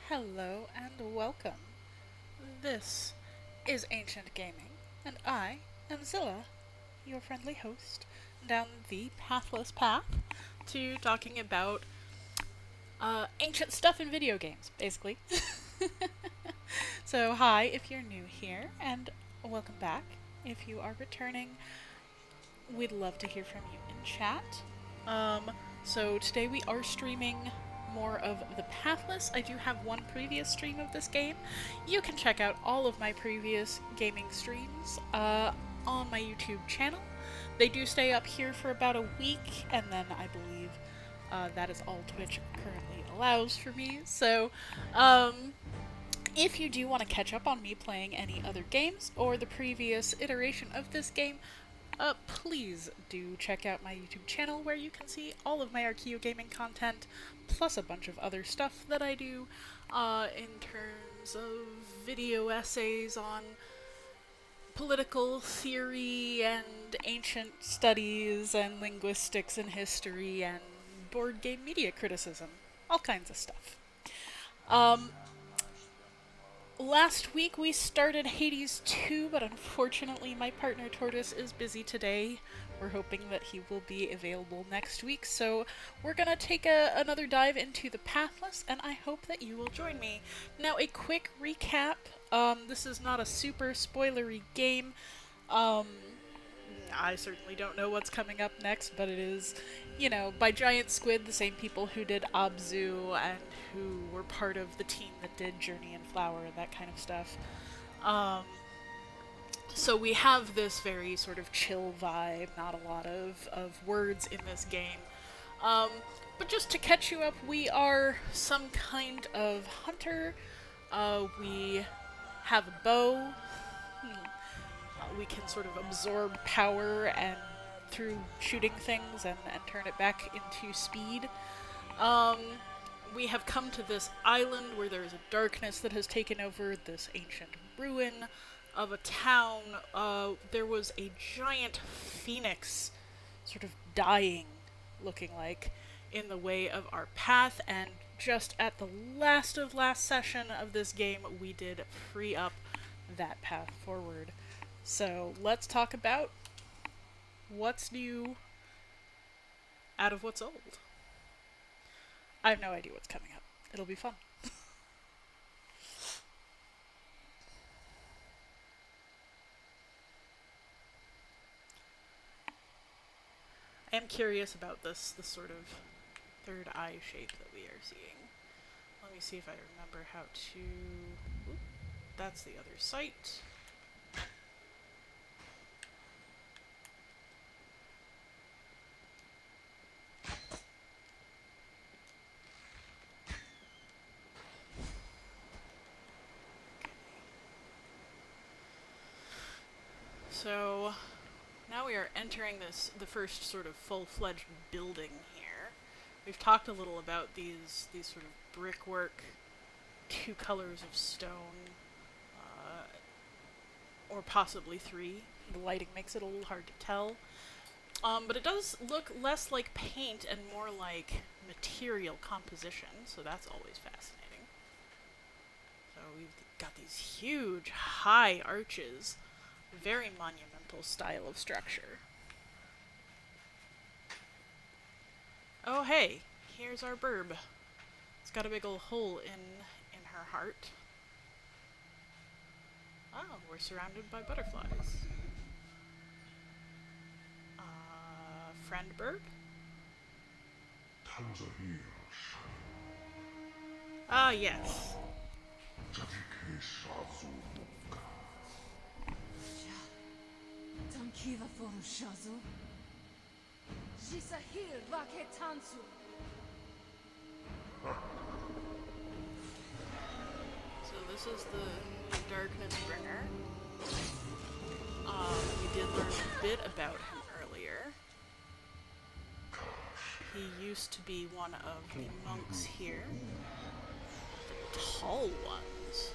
Hello and welcome. This is Ancient Gaming, and I am Zilla, your friendly host, down the pathless path to talking about ancient stuff in video games, basically. So, hi if you're new here, and welcome back. If you are returning, we'd love to hear from you in chat. Um, so today we are streaming more of the Pathless. I do have one previous stream of this game. You can check out all of my previous gaming streams on my YouTube channel. They do stay up here for about a week, and then I believe that is all Twitch currently allows for me. So, if you do want to catch up on me playing any other games or the previous iteration of this game, please do check out my YouTube channel where you can see all of my Archeo gaming content, plus a bunch of other stuff that I do in terms of video essays on political theory and ancient studies and linguistics and history and board game media criticism. All kinds of stuff. Um, Last week we started Hades 2, but unfortunately my partner Tortoise is busy today. We're hoping that he will be available next week, so we're gonna take another dive into the Pathless, and I hope that you will join me. Now, a quick recap. This is not a super spoilery game. Um, I certainly don't know what's coming up next, but it is, by Giant Squid, the same people who did Abzu and who were part of the team that did Journey and Flower and that kind of stuff. Um, so we have this very sort of chill vibe, not a lot of words in this game. Um, but just to catch you up, we are some kind of hunter. We have a bow. We can sort of absorb power and through shooting things and turn it back into speed. Um, we have come to this island where there is a darkness that has taken over this ancient ruin of a town. There was a giant phoenix sort of dying, looking like, in the way of our path, and just at the last of last session of this game, we did free up that path forward. So let's talk about what's new out of what's old. I have no idea what's coming up. It'll be fun. I am curious about this sort of third eye shape that we are seeing. Let me see if I remember how to... Oop, that's the other site. So now we are entering the first sort of full-fledged building here. We've talked a little about these sort of brickwork, two colors of stone, or possibly three. The lighting makes it a little hard to tell. But it does look less like paint and more like material composition, so that's always fascinating. So we've got these huge, high arches, very monumental style of structure. Oh hey, here's our burb. It's got a big old hole in her heart. Oh, we're surrounded by butterflies. Friend bird? Ah, yes. So this is the Darkness Bringer. We did learn a bit about him earlier. He used to be one of the monks here. The tall ones.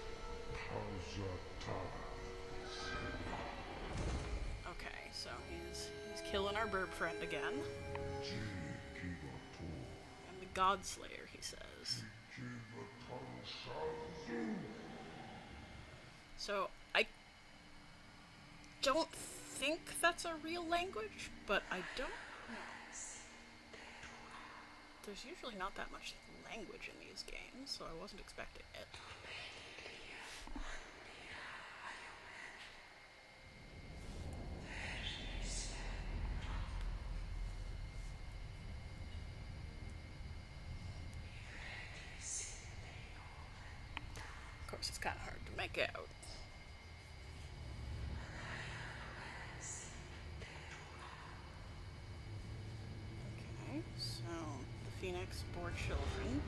Okay, so he's killing our burb friend again. And the Godslayer, he says. So I don't think that's a real language, but I don't know. There's usually not that much language in these games, so I wasn't expecting it. Of course, it's kind of hard to make out. Okay, so the phoenix bore children.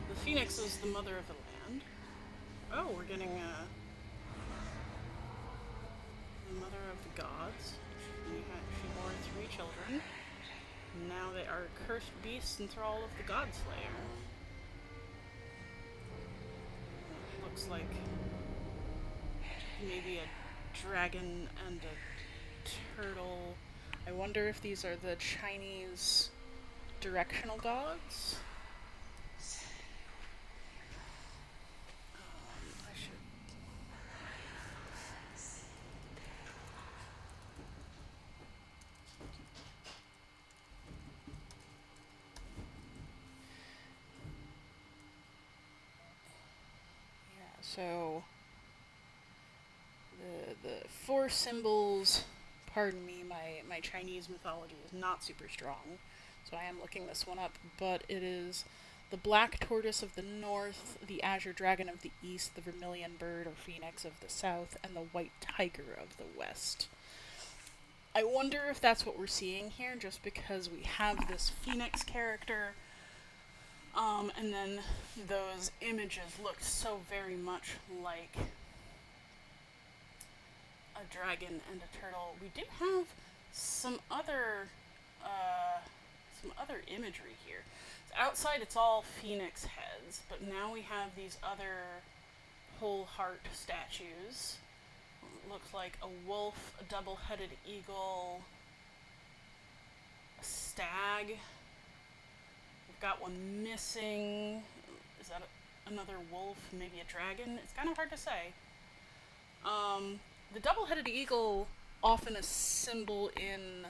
The phoenix is the mother of the land. Oh, we're getting the mother of the gods. She bore 3 children. Now they are cursed beasts and thrall of the Godslayer. Looks like maybe a dragon and a turtle. I wonder if these are the Chinese directional gods. I should. Yeah, so the 4 symbols, pardon me, my Chinese mythology is not super strong, so I am looking this one up, but it is the black tortoise of the north, the azure dragon of the east, the vermilion bird or phoenix of the south, and the white tiger of the west. I wonder if that's what we're seeing here, just because we have this phoenix character, and then those images looked so very much like a dragon and a turtle. We do have some other imagery here. So outside it's all phoenix heads, but now we have these other whole heart statues. It looks like a wolf, a double-headed eagle, a stag. We've got one missing. Is that another wolf? Maybe a dragon? It's kind of hard to say. The double-headed eagle, often a symbol in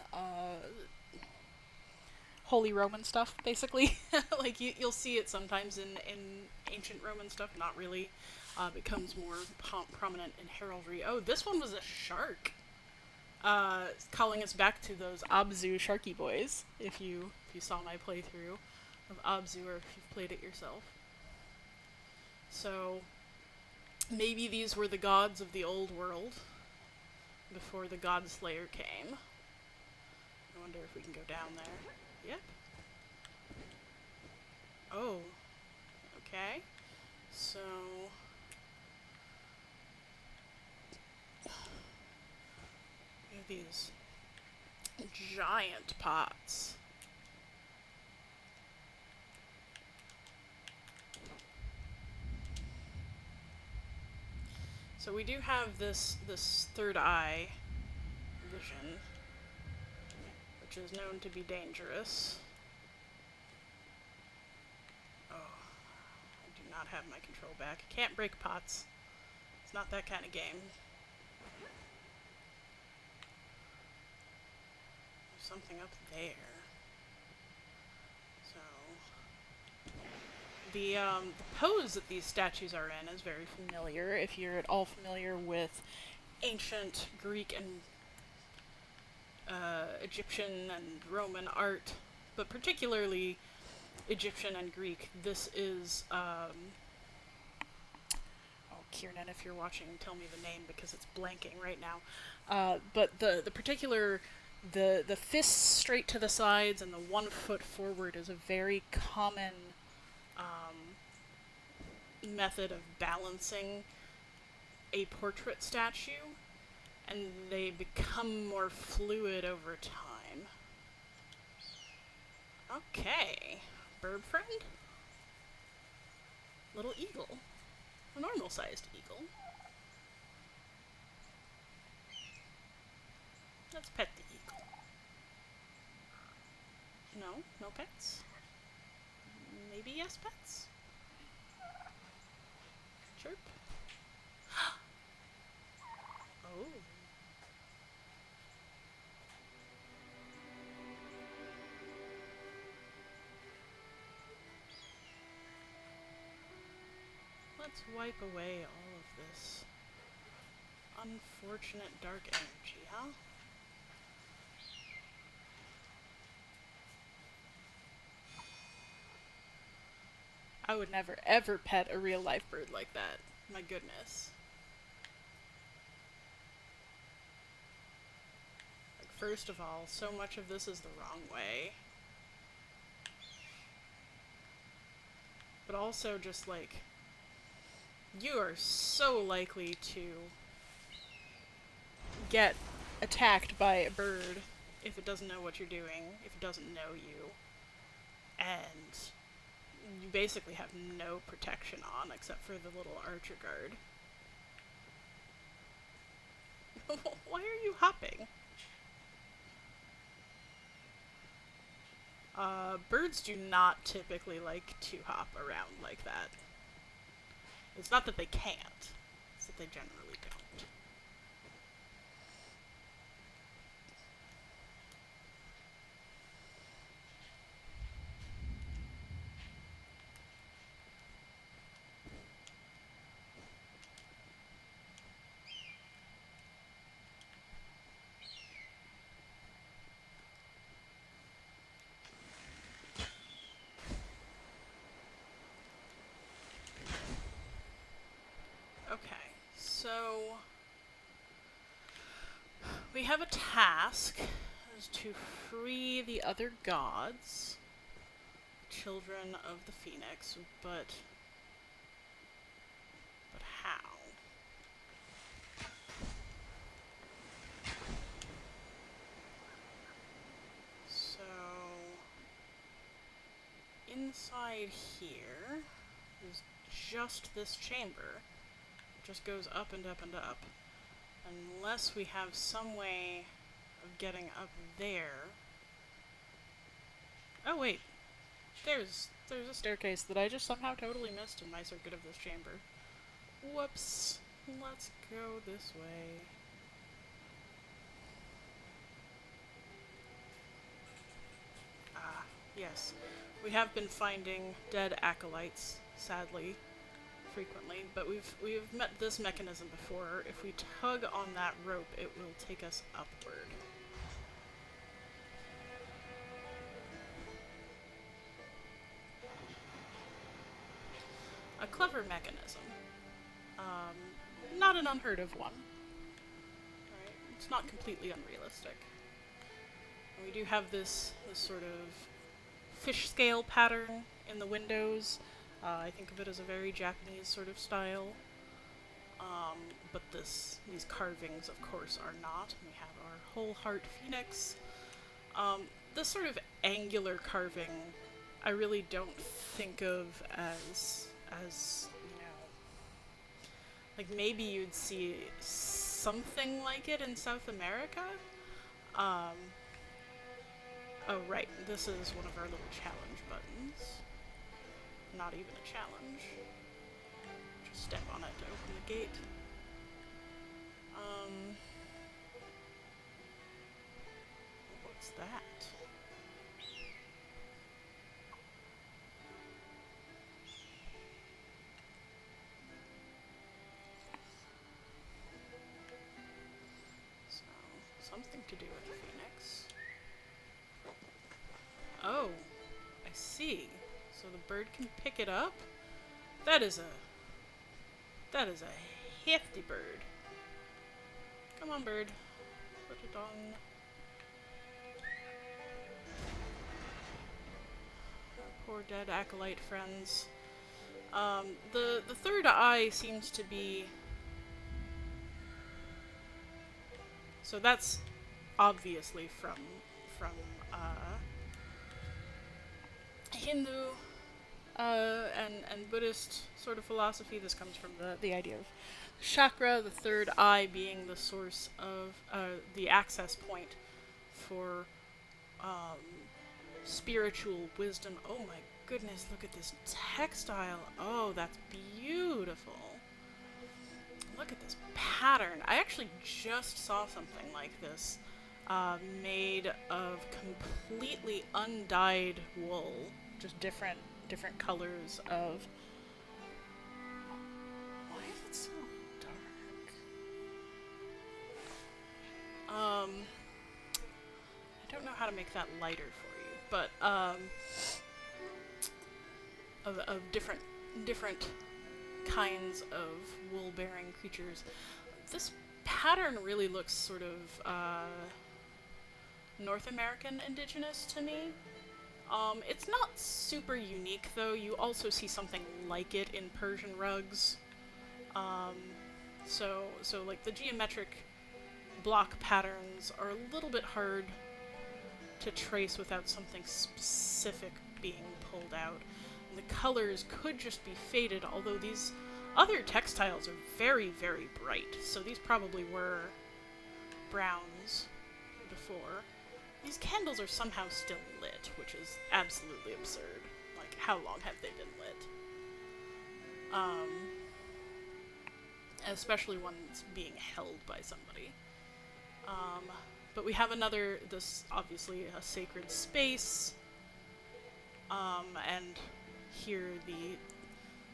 Holy Roman stuff, basically. Like you'll see it sometimes in ancient Roman stuff, not really. Becomes more prominent in heraldry. Oh, this one was a shark. Calling us back to those Abzu Sharky Boys, if you saw my playthrough of Abzu, or if you've played it yourself. So maybe these were the gods of the old world before the Godslayer came. I wonder if we can go down there. Yep. Oh. Okay. So we have these giant pots. So we do have this third eye vision, which is known to be dangerous. Oh, I do not have my control back. Can't break pots. It's not that kind of game. There's something up there. So the pose that these statues are in is very familiar. If you're at all familiar with ancient Greek and Egyptian and Roman art, but particularly Egyptian and Greek, this is oh, Kiernan, if you're watching, tell me the name because it's blanking right now. But the particular the fists straight to the sides and the 1 foot forward is a very common method of balancing a portrait statue, and they become more fluid over time. Okay, bird friend? Little eagle. A normal-sized eagle. Let's pet the eagle. No? No pets? Maybe yes pets? Chirp. Oh. Let's wipe away all of this unfortunate dark energy, huh? I would never ever pet a real life bird like that. My goodness. Like, first of all, so much of this is the wrong way. But also just like, you are so likely to get attacked by a bird if it doesn't know what you're doing, if it doesn't know you, and you basically have no protection on except for the little archer guard. Why are you hopping? Birds do not typically like to hop around like that. It's not that they can't, it's that they generally don't. Okay, so we have a task is to free the other gods, children of the Phoenix, but how? So inside here is just this chamber. It just goes up and up and up. Unless we have some way of getting up there. Oh wait, there's a staircase that I just somehow totally missed in my circuit of this chamber. Whoops. Let's go this way. Ah, yes. We have been finding dead acolytes, sadly, frequently, but we've met this mechanism before. If we tug on that rope, it will take us upward. A clever mechanism. Not an unheard of one. Right? It's not completely unrealistic. And we do have this sort of fish scale pattern in the windows. I think of it as a very Japanese sort of style. But these carvings, of course, are not. We have our whole heart phoenix. This sort of angular carving, I really don't think of as like maybe you'd see something like it in South America. Oh right, this is one of our little challenge buttons. Not even a challenge. Just step on it to open the gate. What's that? So, something to do with the phoenix. Oh, I see. So the bird can pick it up? That is a hefty bird. Come on, bird. Put it on. Our poor dead acolyte friends. The third eye seems to be. So that's obviously from Hindu and Buddhist sort of philosophy. This comes from the idea of chakra, the third eye being the source of the access point for spiritual wisdom. Oh my goodness, look at this textile. Oh, that's beautiful. Look at this pattern. I actually just saw something like this, made of completely undyed wool, just different colors of. Why is it so dark? I don't know how to make that lighter for you, but of different kinds of wool-bearing creatures. This pattern really looks sort of North American indigenous to me. It's not super unique though. You also see something like it in Persian rugs. So like the geometric block patterns are a little bit hard to trace without something specific being pulled out. And the colors could just be faded, although these other textiles are very, very bright. So these probably were browns before. These candles are somehow still lit, which is absolutely absurd. Like, how long have they been lit? Especially ones being held by somebody. But we have this obviously a sacred space, and here the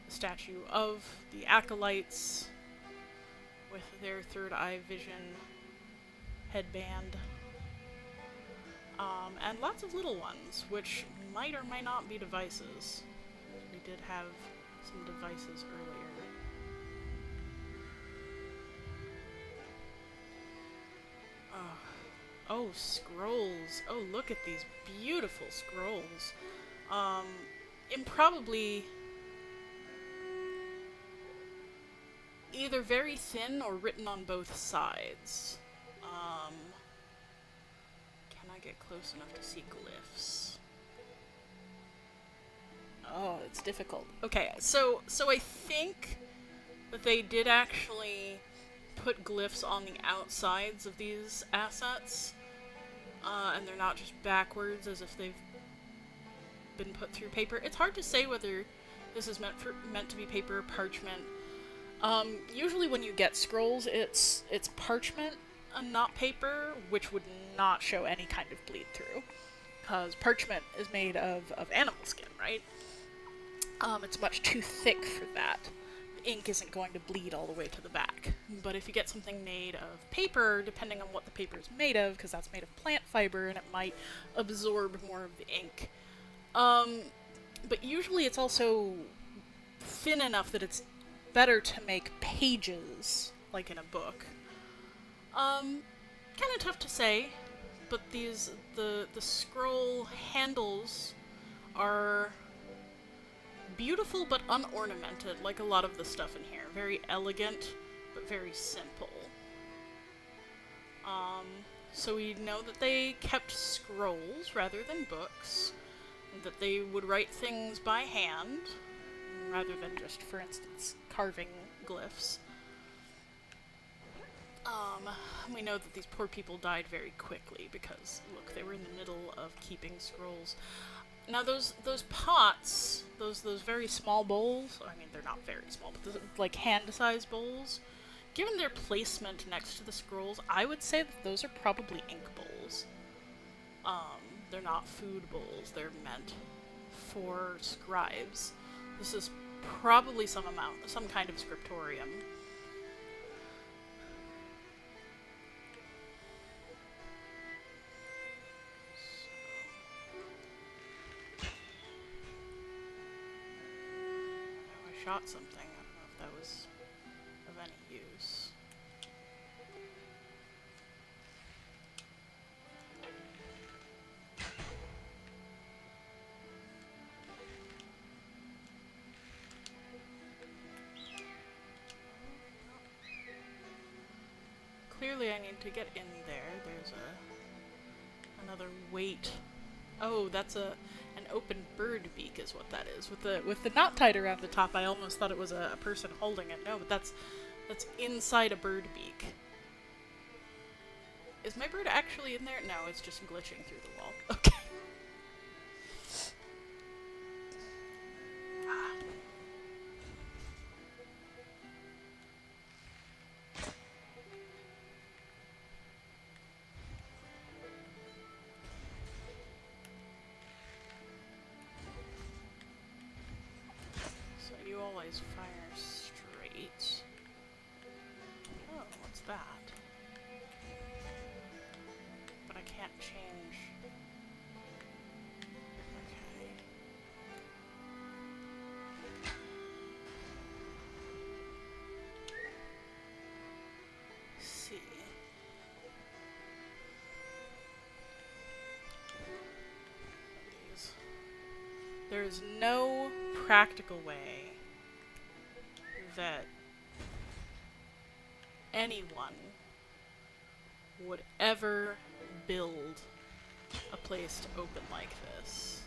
statue of the acolytes with their third eye vision headband, and lots of little ones, which might or might not be devices. We did have some devices earlier. Oh, scrolls. Oh, look at these beautiful scrolls. In probably either very thin or written on both sides. Can I get close enough to see glyphs? Oh, it's difficult. Okay, so I think that they did actually put glyphs on the outsides of these assets, and they're not just backwards as if they've been put through paper. It's hard to say whether this is meant to be paper or parchment. Usually when you get scrolls, it's parchment and not paper, which would not show any kind of bleed through, because parchment is made of animal skin, right? It's much too thick for that. The ink isn't going to bleed all the way to the back. But if you get something made of paper, depending on what the paper is made of, because that's made of plant fiber and it might absorb more of the ink. But usually it's also thin enough that it's better to make pages, like in a book. Kind of tough to say, but the scroll handles are beautiful but unornamented, like a lot of the stuff in here. Very elegant, but very simple. So we know that they kept scrolls rather than books, that they would write things by hand, rather than just, for instance, carving glyphs. We know that these poor people died very quickly because, look, they were in the middle of keeping scrolls. Now those pots, those very small bowls, I mean they're not very small, but like hand-sized bowls, given their placement next to the scrolls, I would say that those are probably ink bowls. They're not food bowls, they're meant for scribes. This is probably some kind of scriptorium. I shot something. I don't know if that was of any use. Clearly I need to get in there. There's another weight. Oh, that's an open bird beak is what that is. With the knot tied around the top, I almost thought it was a person holding it. No, but that's inside a bird beak. Is my bird actually in there? No, it's just glitching through the wall. Okay. is fire straight. Oh, what's that? But I can't change. Okay. Let's see. There is no practical way that anyone would ever build a place to open like this.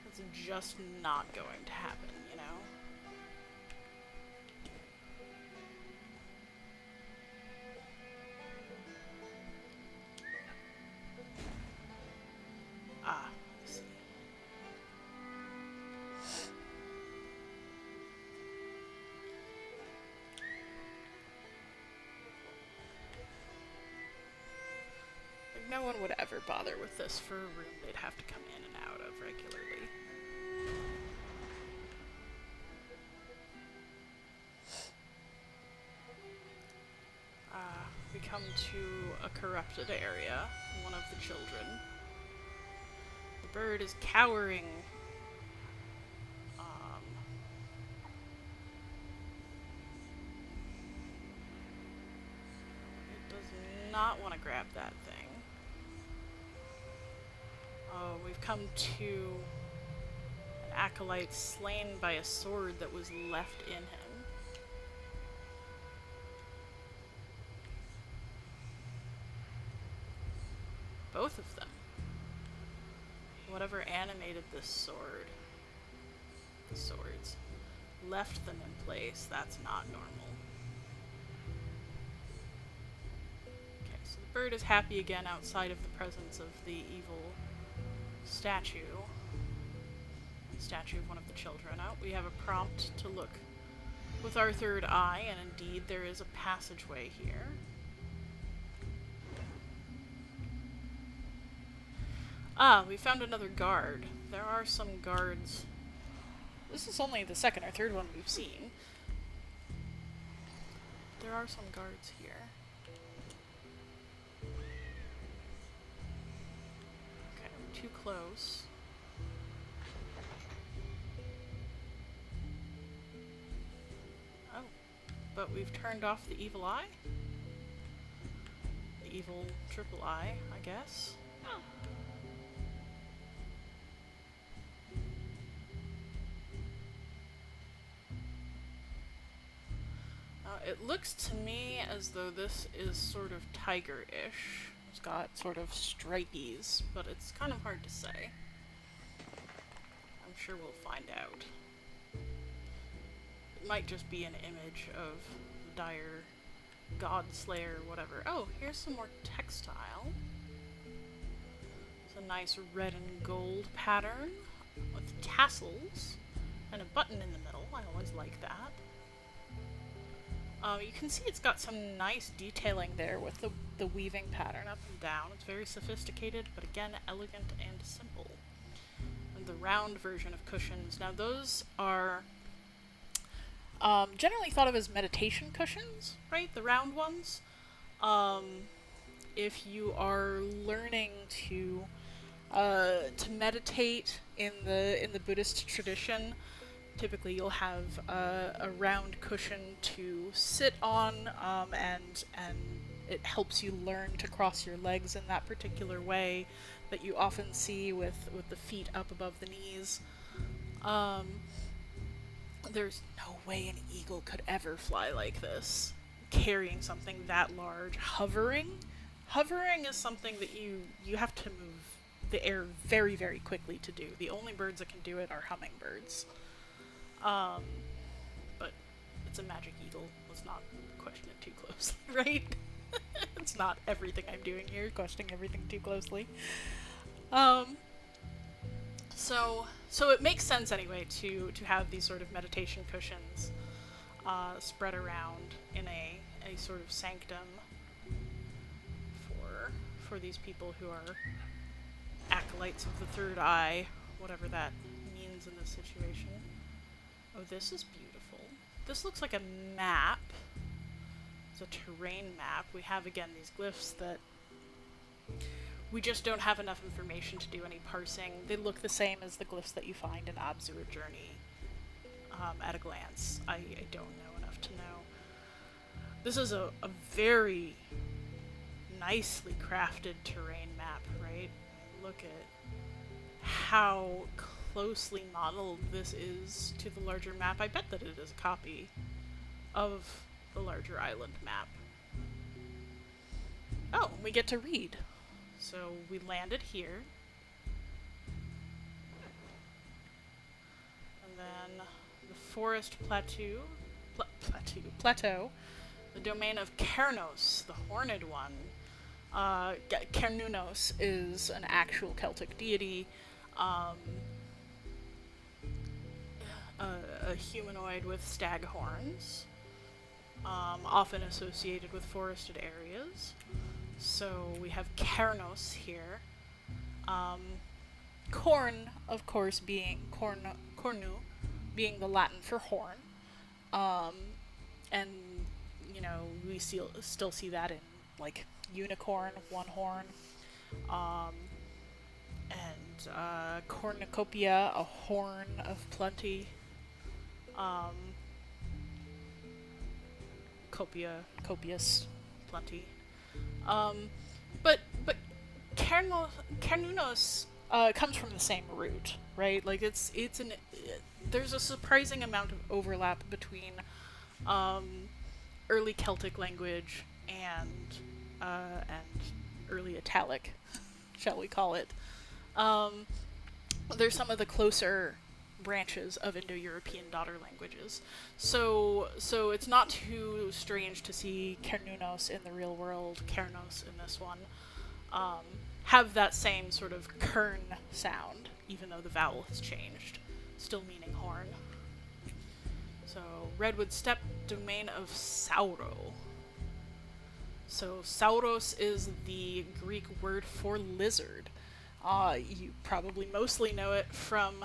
It's just not going to happen, you know? Ah, I see. Like, no one would ever bother with this for a room they'd have to come in and out of regularly. We come to a corrupted area, one of the children. The bird is cowering. It does not want to grab that thing. Oh, we've come to an acolyte slain by a sword that was left in him. Both of them. Whatever animated this sword, the swords, left them in place. That's not normal. Okay, so the bird is happy again outside of the presence of the evil statue of one of the children. Oh, we have a prompt to look with our third eye, and indeed there is a passageway here. Ah, we found another guard. There are some guards. This is only the second or third one we've seen. There are some guards here. Okay, we're too close. Oh, but we've turned off the evil eye? The evil triple eye, I guess. Oh. It looks to me as though this is sort of tiger-ish. It's got sort of stripies, but it's kind of hard to say. I'm sure we'll find out. It might just be an image of the dire god slayer, whatever. Oh, here's some more textile. It's a nice red and gold pattern with tassels and a button in the middle. I always like that. You can see it's got some nice detailing there with the weaving pattern up and down. It's very sophisticated, but again, elegant and simple. And the round version of cushions. Now those are generally thought of as meditation cushions, right? The round ones. If you are learning to meditate in the Buddhist tradition, typically you'll have a round cushion to sit on, and it helps you learn to cross your legs in that particular way that you often see with the feet up above the knees. There's no way an eagle could ever fly like this, carrying something that large. Hovering is something that you have to move the air very, very quickly to do. The only birds that can do it are hummingbirds. But it's a magic eagle. Let's not question it too closely, right? It's not everything I'm doing here, questioning everything too closely. So it makes sense anyway to have these sort of meditation cushions spread around in a sort of sanctum for these people who are acolytes of the third eye, whatever that means in this situation. Oh, this is beautiful. This looks like a map. It's a terrain map. We have, again, these glyphs that we just don't have enough information to do any parsing. They look the same as the glyphs that you find in Abzur Journey at a glance. I don't know enough to know. This is a very nicely crafted terrain map, right? Look at how closely modeled this is to the larger map. I bet that it is a copy of the larger island map. Oh, we get to read. So we landed here. And then the forest plateau, the domain of Kernos, the horned one. Kernunos is an actual Celtic deity, a humanoid with stag horns, often associated with forested areas. So we have Kernos here. Corn, of course, being cornu, being the Latin for horn. And, you know, we still see that in, like, unicorn, one horn. And cornucopia, a horn of plenty. Copious, plenty. But Kernunos comes from the same root, right? Like there's a surprising amount of overlap between early Celtic language and early Italic, shall we call it. There's some of the closer branches of Indo-European daughter languages. So it's not too strange to see Kernunos in the real world, Kernos in this one, have that same sort of kern sound, even though the vowel has changed, still meaning horn. So, Redwood Steppe, domain of Sauro. So, Sauros is the Greek word for lizard. You probably mostly know it from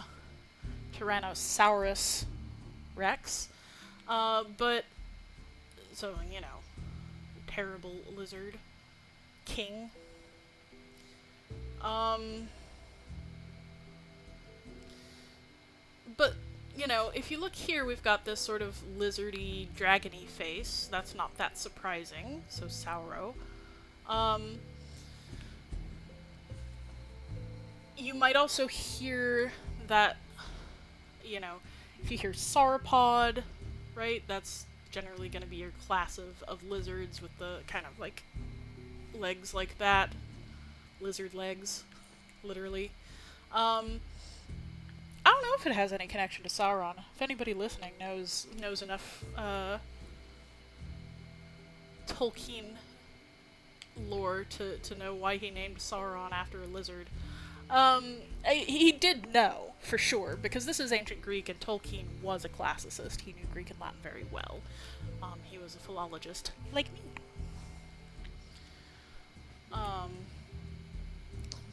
Tyrannosaurus Rex. But, so, you know, terrible lizard king. But, you know, if you look here, we've got this sort of lizardy, dragony face. That's not that surprising. So, Sauro. You might also hear that, you know, if you hear sauropod, right, that's generally going to be your class of lizards with the kind of, like, legs like that. Lizard legs, literally. I don't know if it has any connection to Sauron. If anybody listening knows enough Tolkien lore to know why he named Sauron after a lizard. He did know, for sure, because this is ancient Greek and Tolkien was a classicist. He knew Greek and Latin very well. He was a philologist, like me.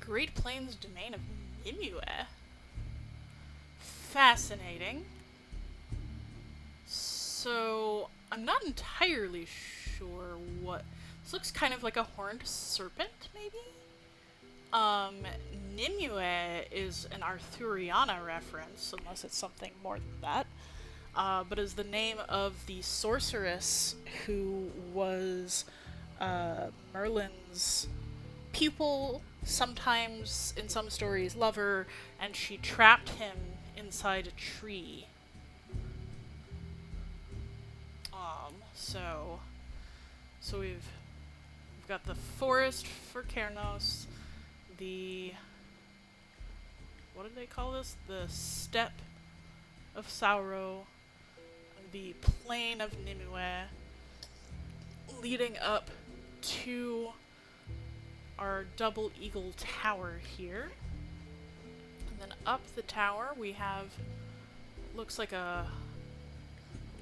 Great Plains domain of Nimue. Fascinating. So, I'm not entirely sure what... This looks kind of like a horned serpent, maybe? Nimue is an Arthuriana reference, unless it's something more than that. But is the name of the sorceress who was Merlin's pupil, sometimes in some stories lover, and she trapped him inside a tree. So we've got the forest for Kernos, the, what did they call this? The steppe of Sauro, the plain of Nimue, leading up to our double eagle tower here. And then up the tower we have, looks like a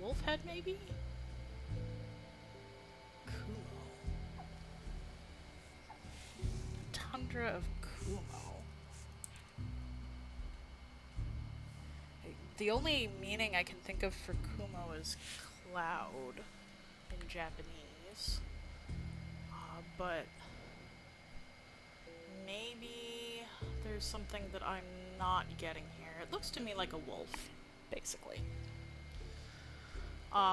wolf head maybe? Kumo. Tundra of Kumo. The only meaning I can think of for Kumo is cloud in Japanese. But maybe there's something that I'm not getting here. It looks to me like a wolf, basically.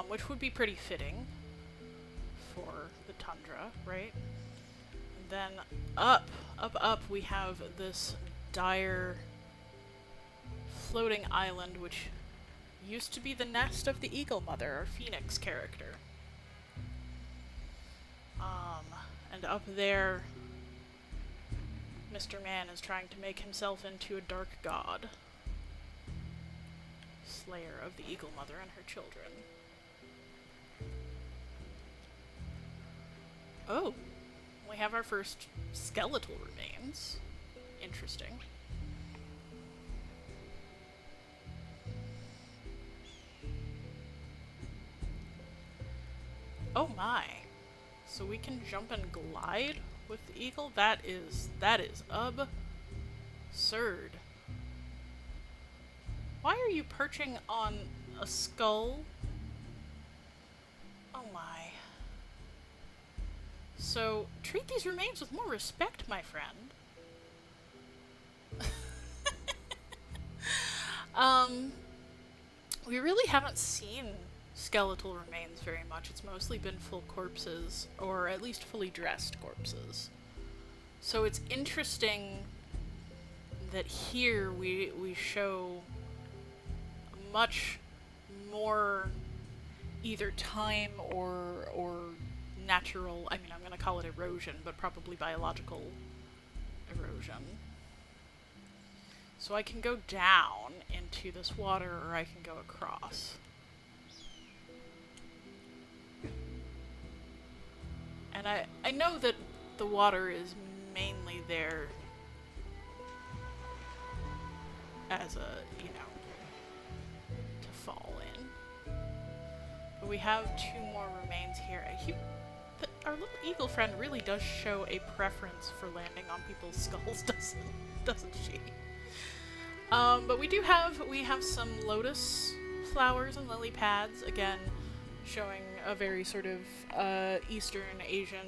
Which would be pretty fitting for the tundra, right? And then up, we have this dire floating island, which used to be the nest of the Eagle Mother, our Phoenix character. And up there, Mr. Man is trying to make himself into a dark god, slayer of the Eagle Mother and her children. Oh, we have our first skeletal remains. Interesting. Oh my. So we can jump and glide with the eagle? That is absurd. Why are you perching on a skull? Oh my. So, treat these remains with more respect, my friend. We really haven't seen skeletal remains very much. It's mostly been full corpses, or at least fully dressed corpses. So it's interesting that here we show much more either time or natural, I mean, I'm going to call it erosion, but probably biological erosion. So I can go down into this water, or I can go across. And I know that the water is mainly there as a, you know, to fall in. But we have two more remains here. Our little eagle friend really does show a preference for landing on people's skulls, doesn't she? But we have some lotus flowers and lily pads, again, showing a very sort of Eastern Asian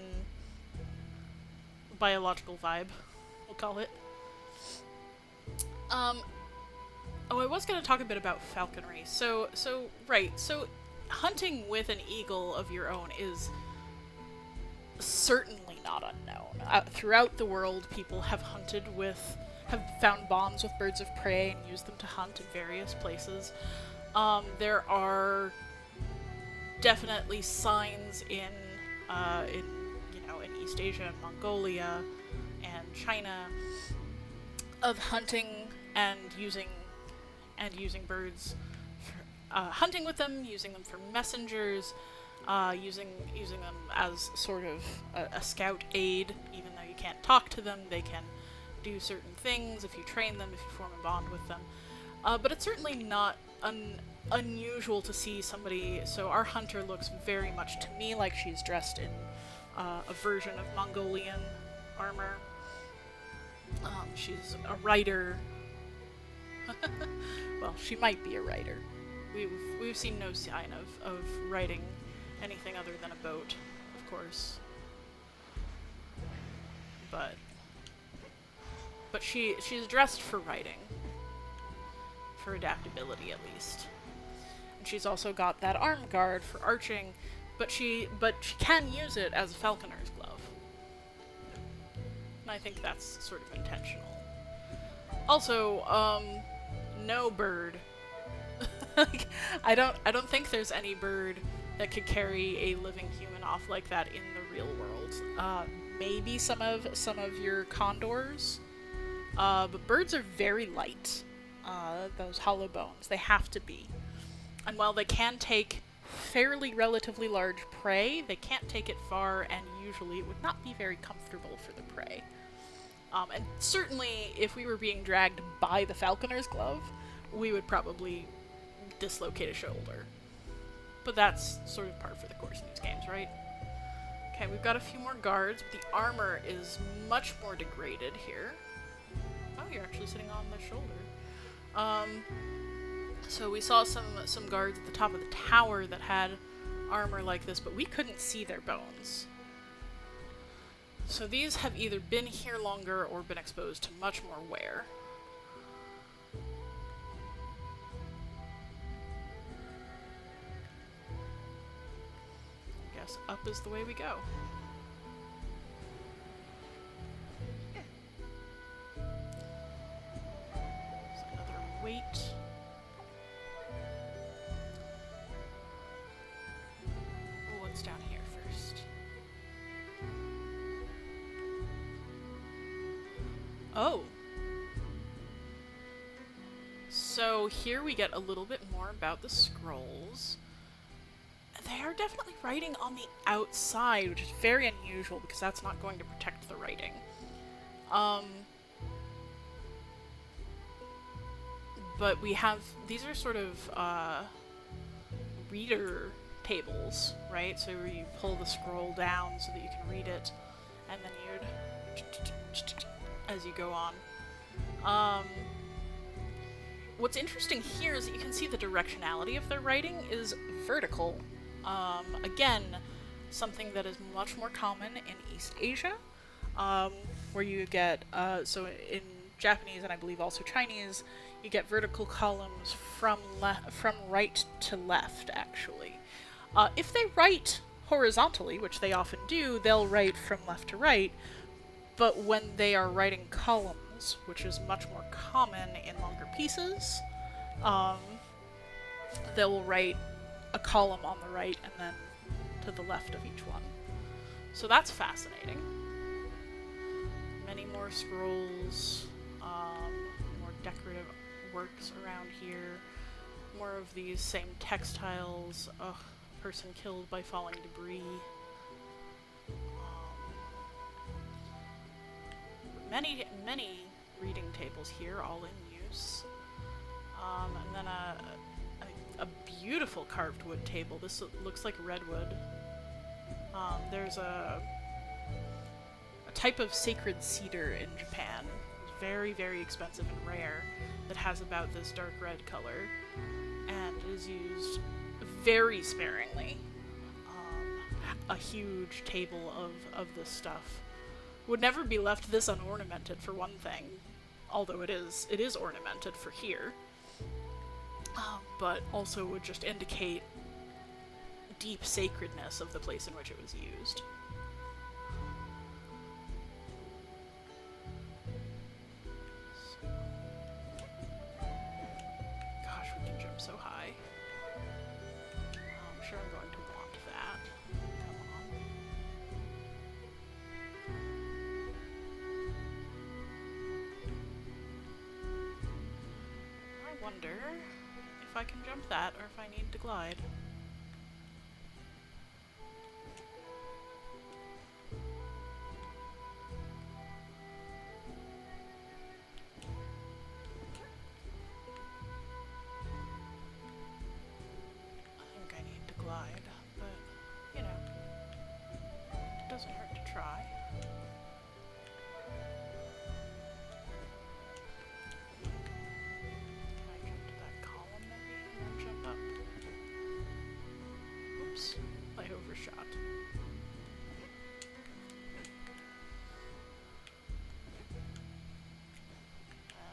biological vibe, we'll call it. Oh, I was going to talk a bit about falconry. So hunting with an eagle of your own is certainly not unknown. Throughout the world, people have found bonds with birds of prey and used them to hunt in various places. There are definitely signs in East Asia and Mongolia and China of hunting and using birds, hunting with them, using them for messengers, using them as sort of a scout aid. Even though you can't talk to them, they can do certain things if you train them, if you form a bond with them. But it's certainly not unusual to see somebody. So our hunter looks very much to me like she's dressed in a version of Mongolian armor. She's a rider. Well, she might be a rider. We've seen no sign of riding anything other than a boat, of course. But she's dressed for riding, for adaptability at least. And she's also got that arm guard for arching, but she can use it as a falconer's glove. And I think that's sort of intentional. Also, no bird. I don't think there's any bird that could carry a living human off like that in the real world. Maybe some of your condors, but birds are very light. Those hollow bones, they have to be. And while they can take fairly relatively large prey, they can't take it far, and usually it would not be very comfortable for the prey. And certainly, if we were being dragged by the falconer's glove, we would probably dislocate a shoulder. But that's sort of par for the course in these games, right? Okay, we've got a few more guards. The armor is much more degraded here. Oh, you're actually sitting on the shoulder. So we saw some guards at the top of the tower that had armor like this, but we couldn't see their bones. So these have either been here longer or been exposed to much more wear. I guess up is the way we go. There's another weight. What's down here first? Oh. So here we get a little bit more about the scrolls. They are definitely writing on the outside, which is very unusual because that's not going to protect the writing. But we have, these are sort of reader tables, right? So where you pull the scroll down so that you can read it, and then you'd as you go on. What's interesting here is that you can see the directionality of their writing is vertical. Again, something that is much more common in East Asia, where you get, so in Japanese and I believe also Chinese, you get vertical columns from right to left, actually. If they write horizontally, which they often do, they'll write from left to right, but when they are writing columns, which is much more common in longer pieces, they will write a column on the right and then to the left of each one. So that's fascinating. Many more scrolls, more decorative works around here, more of these same textiles, person killed by falling debris. Many reading tables here, all in use. And then a beautiful carved wood table. This looks like redwood. There's a type of sacred cedar in Japan, very, very expensive and rare, that has about this dark red color, and is used very sparingly. A huge table of this stuff would never be left this unornamented, for one thing, although it is ornamented for here, but also would just indicate deep sacredness of the place in which it was used. Gosh, we can jump so high. I'm sure I'm going to want that. Come on. I wonder if I can jump that or if I need to glide. Doesn't hurt to try. Can I jump to that column maybe and then jump up? Oops, I overshot.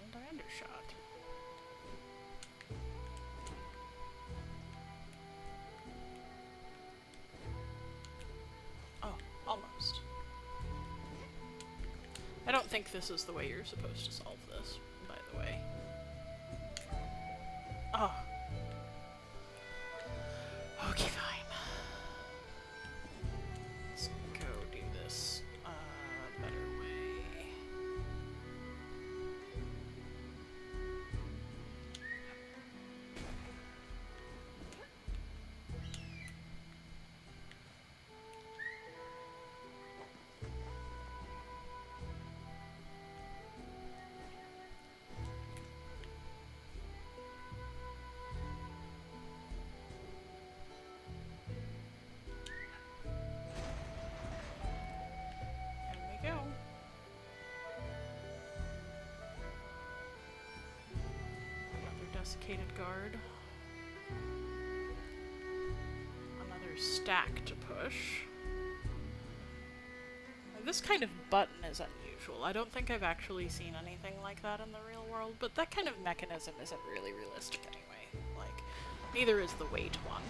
And I undershot. Almost. I don't think this is the way you're supposed to solve this, by the way. Oh. Okay, fine. Let's go do this a better way. desiccated guard. Another stack to push. This kind of button is unusual. I don't think I've actually seen anything like that in the real world, but that kind of mechanism isn't really realistic anyway. Like, neither is the weight one.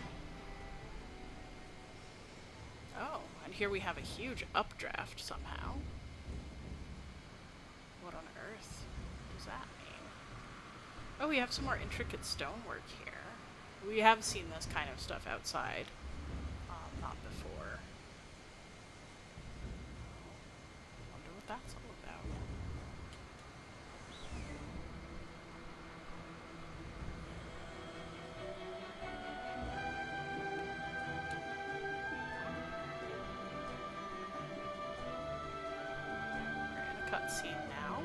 Oh, and here we have a huge updraft somehow. What on earth does that mean? Oh, we have some more intricate stonework here. We have seen this kind of stuff outside. Not before. Wonder what that's all about. We're in a cutscene now.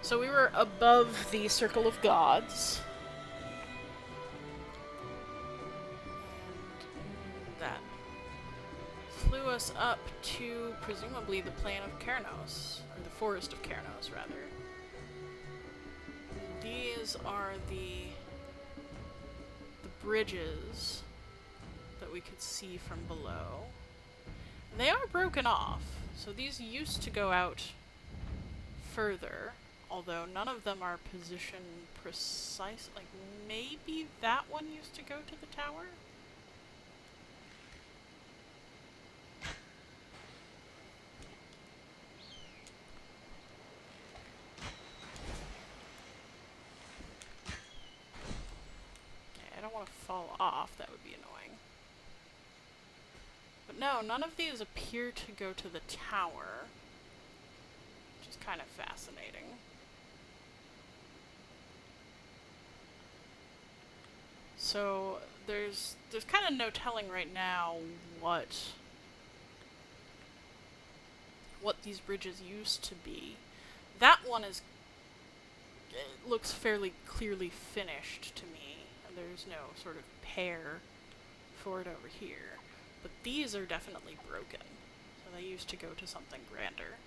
So we were above the Circle of Gods. And that flew us up to presumably the plain of Kernos, or the forest of Kernos, rather. These are the bridges that we could see from below. They are broken off, so these used to go out further, although none of them are positioned precise. Like, maybe that one used to go to the tower? Okay, I don't want to fall off, that would be annoying. But no, none of these appear to go to the tower, which is kind of fascinating. So there's kind of no telling right now what these bridges used to be. That one it looks fairly clearly finished to me, and there's no sort of pair for it over here. But these are definitely broken, so they used to go to something grander.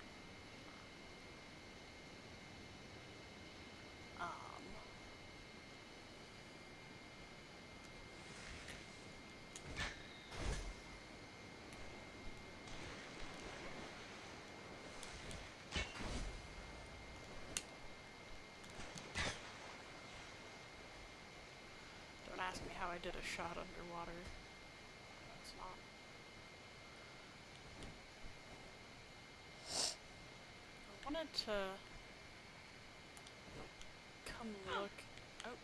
Don't ask me how I did a shot underwater. It's not. I wanted to come look. Oh.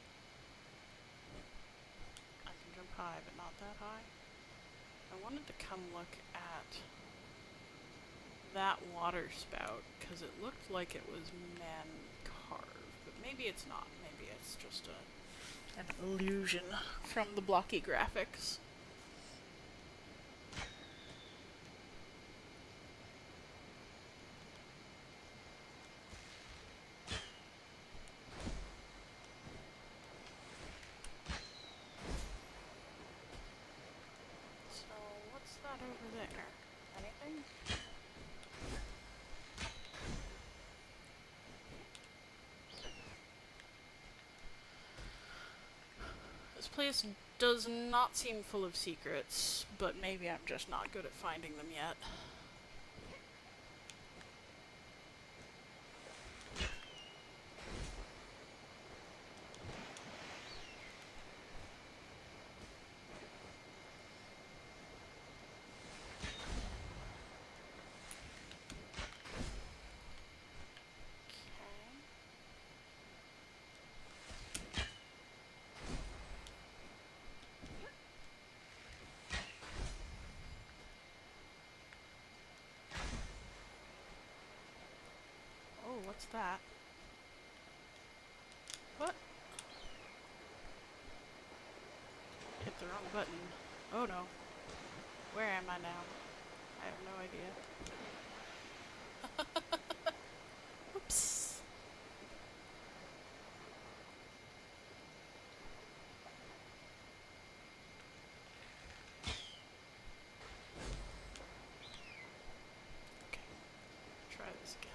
I can jump high, but not that high. I wanted to come look at that water spout, because it looked like it was man-carved, but maybe it's not. Maybe it's just an illusion from the blocky graphics. So, what's that over there? Anything? This place does not seem full of secrets, but maybe I'm just not good at finding them yet. Oh, what's that? What? Hit the wrong button. Oh no. Where am I now? I have no idea. Oops. Okay. Try this again.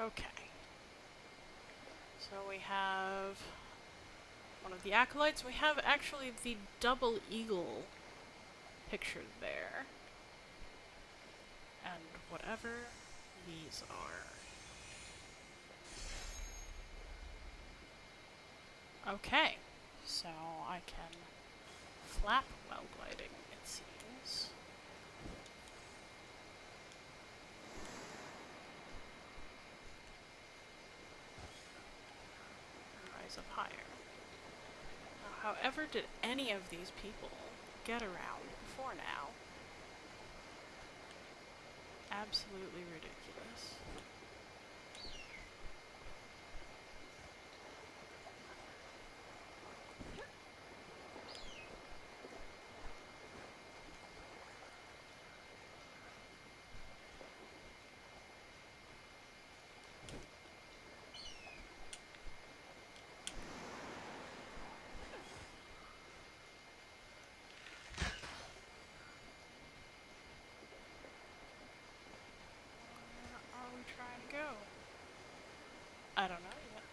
Okay. So we have one of the acolytes. We have actually the double eagle pictured there. And whatever these are. Okay. So I can flap while gliding, it seems. Rise up higher. Now, however did any of these people get around before now? Absolutely ridiculous. Where are we trying to go? I don't know yet.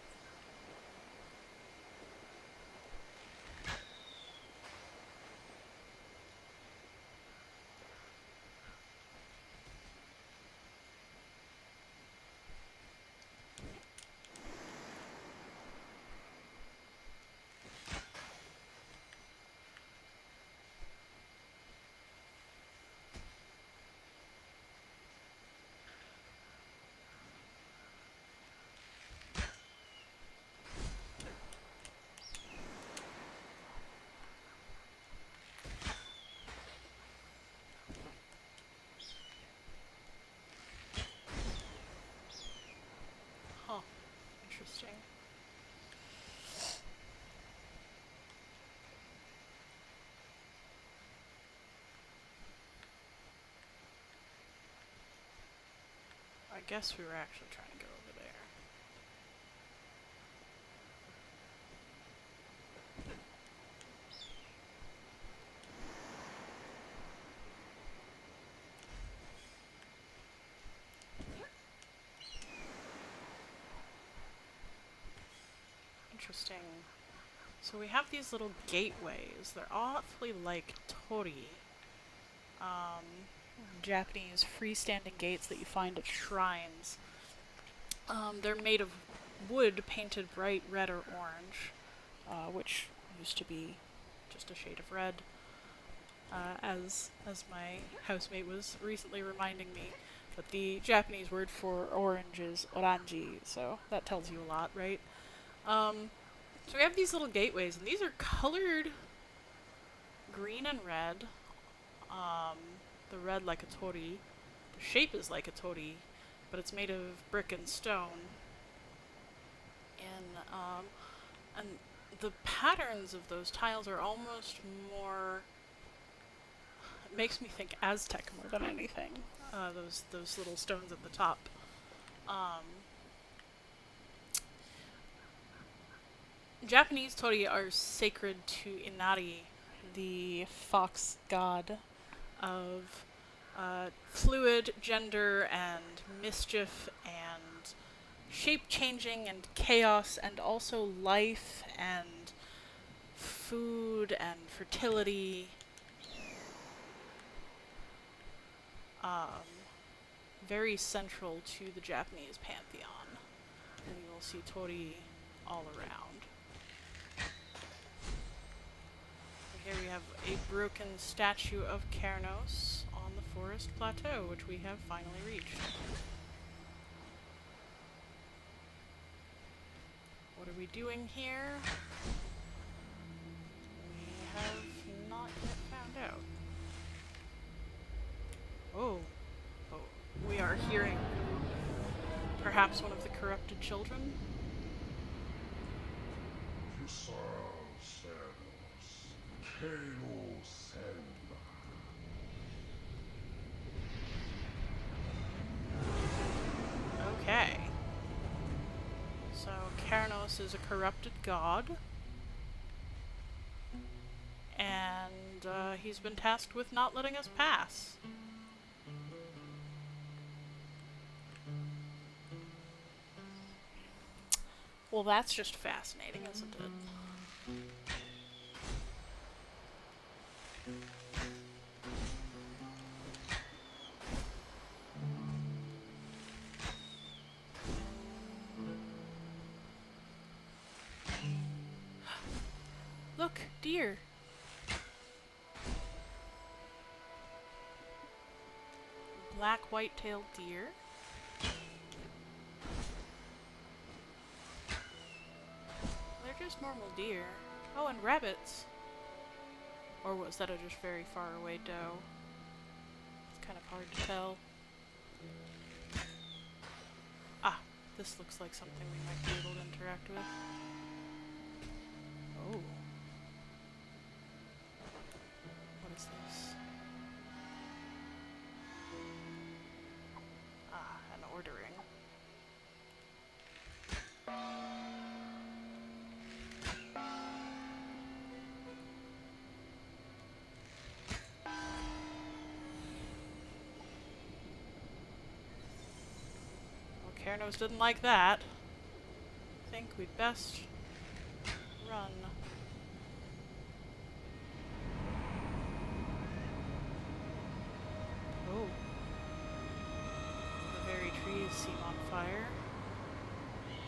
Huh. Interesting. I guess we were actually trying to go over there. Interesting. So we have these little gateways. They're awfully like torii. Japanese freestanding gates that you find at shrines. They're made of wood painted bright red or orange, which used to be just a shade of red. As my housemate was recently reminding me that the Japanese word for orange is oranji, so that tells you a lot, right? So we have these little gateways, and these are colored green and red. The red like a torii. The shape is like a torii, but it's made of brick and stone. And the patterns of those tiles are almost more. It makes me think Aztec more than anything. Those little stones at the top. Japanese torii are sacred to Inari, the fox god of fluid, gender, and mischief, and shape-changing, and chaos, and also life, and food, and fertility. Very central to the Japanese pantheon. And you will see torii all around. Here we have a broken statue of Kernos on the forest plateau, which we have finally reached. What are we doing here? We have not yet found out. Oh. We are hearing perhaps one of the corrupted children? Okay. So Kernos is a corrupted god. And he's been tasked with not letting us pass. Well, that's just fascinating, isn't it? Look, deer. Black white-tailed deer. They're just normal deer. Oh, and rabbits. Or was that a just very far away doe? It's kind of hard to tell. Ah, this looks like something we might be able to interact with. Oh. What is this? Ah, an ordering. Well, Keranos didn't like that. I think we'd best run. Oh. The very trees seem on fire.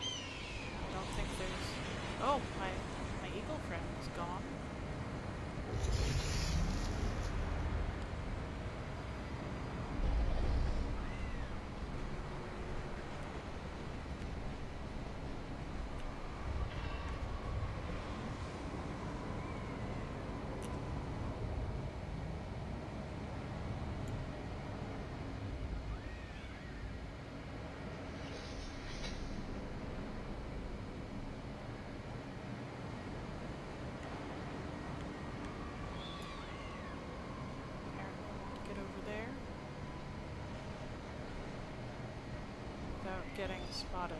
I don't think there's... Oh, my eagle friend is gone. Get over there without getting spotted.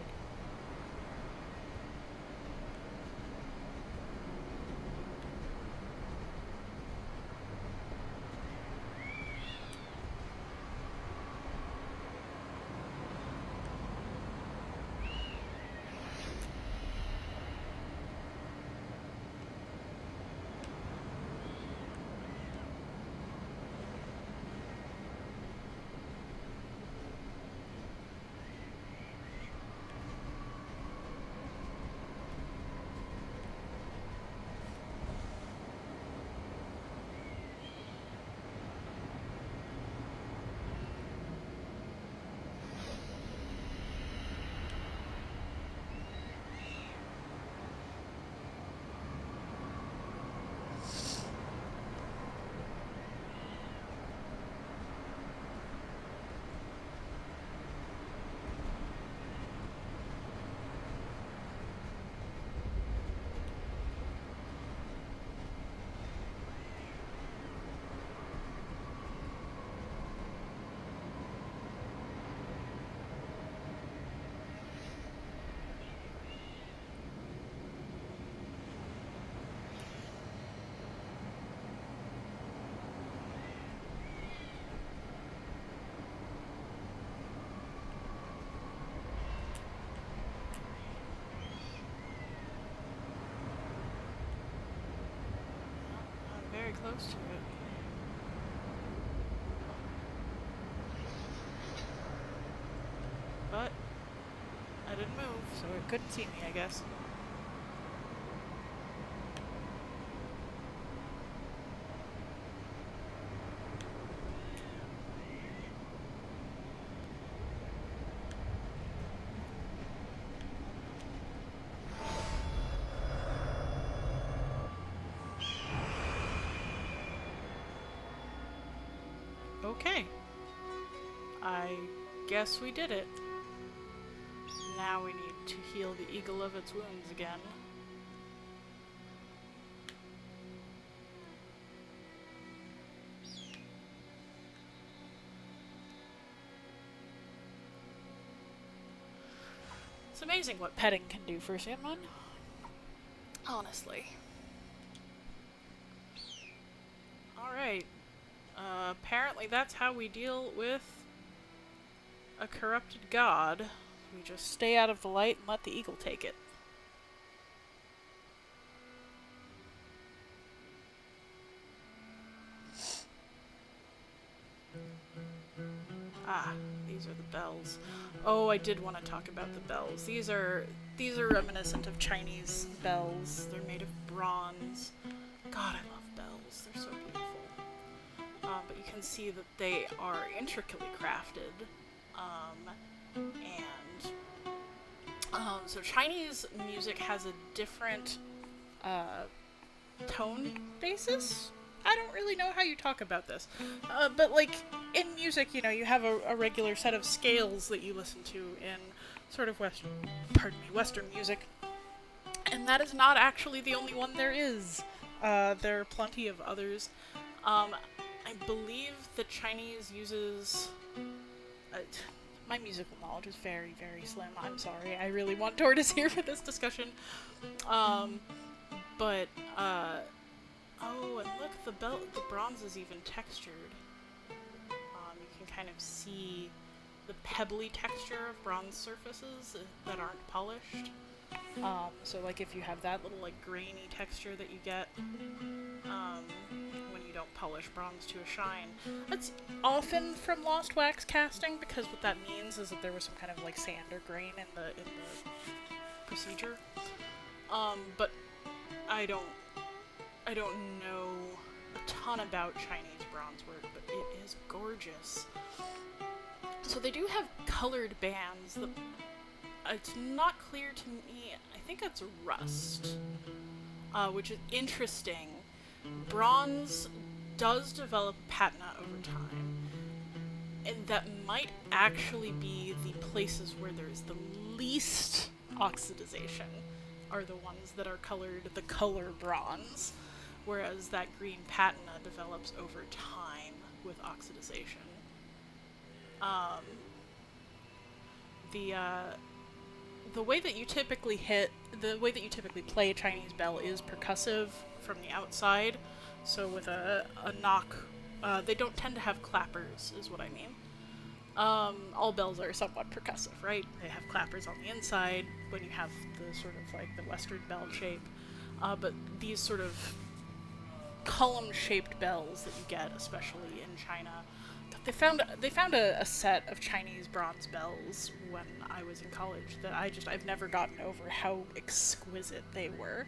I'm very close to it. But I didn't move, so it couldn't see me, I guess. Okay. I guess we did it. Now we need to heal the eagle of its wounds again. It's amazing what petting can do for someone. Honestly. Alright. Apparently that's how we deal with a corrupted god. We just stay out of the light and let the eagle take it. Ah, these are the bells. Oh, I did want to talk about the bells. These are reminiscent of Chinese bells. They're made of bronze. God, I love bells. They're so beautiful. But you can see that they are intricately crafted. And so Chinese music has a different uh, tone basis. I don't really know how you talk about this, but like in music, you have a regular set of scales that you listen to in sort of Western music, and that is not actually the only one there is. There are plenty of others. I believe the Chinese uses. Uh, my musical knowledge is very, very slim. I'm sorry. I really want Tortoise here for this discussion. Um, but oh, and look, the bronze is even textured. You can kind of see the pebbly texture of bronze surfaces that aren't polished. So like if you have that little like grainy texture that you get when you don't polish bronze to a shine, that's often from lost wax casting, because what that means is that there was some kind of like sand or grain in the procedure. But I don't know a ton about Chinese bronze work, but it is gorgeous. So they do have colored bands that it's not clear to me. I think that's rust, which is interesting. Bronze does develop patina over time, and that might actually be the places where there's the least oxidization are the ones that are colored the color bronze, whereas that green patina develops over time with oxidization. The way that you typically play a Chinese bell is percussive from the outside. So with a knock, they don't tend to have clappers, is what I mean. All bells are somewhat percussive, right? They have clappers on the inside when you have the sort of like the Western bell shape. But these sort of column-shaped bells that you get, especially in China, they found a set of Chinese bronze bells when I was in college that I've never gotten over how exquisite they were.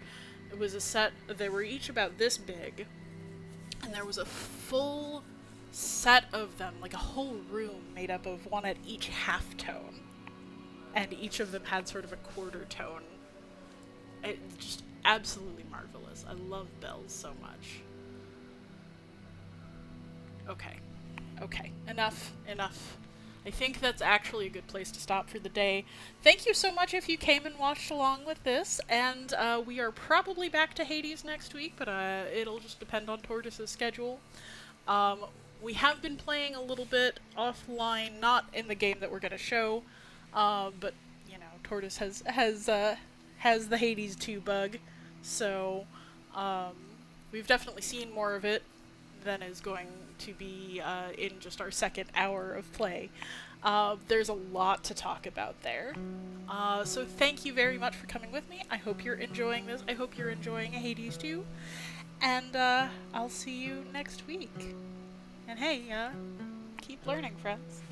It was a set, they were each about this big, and there was a full set of them, like a whole room made up of one at each half tone, and each of them had sort of a quarter tone. It's just absolutely marvelous. I love bells so much. Okay, enough. I think that's actually a good place to stop for the day. Thank you so much if you came and watched along with this, and we are probably back to Hades next week, but it'll just depend on Tortoise's schedule. We have been playing a little bit offline, not in the game that we're going to show, but, Tortoise has the Hades 2 bug, so we've definitely seen more of it than is going to be in just our second hour of play. There's a lot to talk about there. So thank you very much for coming with me. I hope you're enjoying this. I hope you're enjoying Hades 2. And I'll see you next week. And hey, keep learning, friends.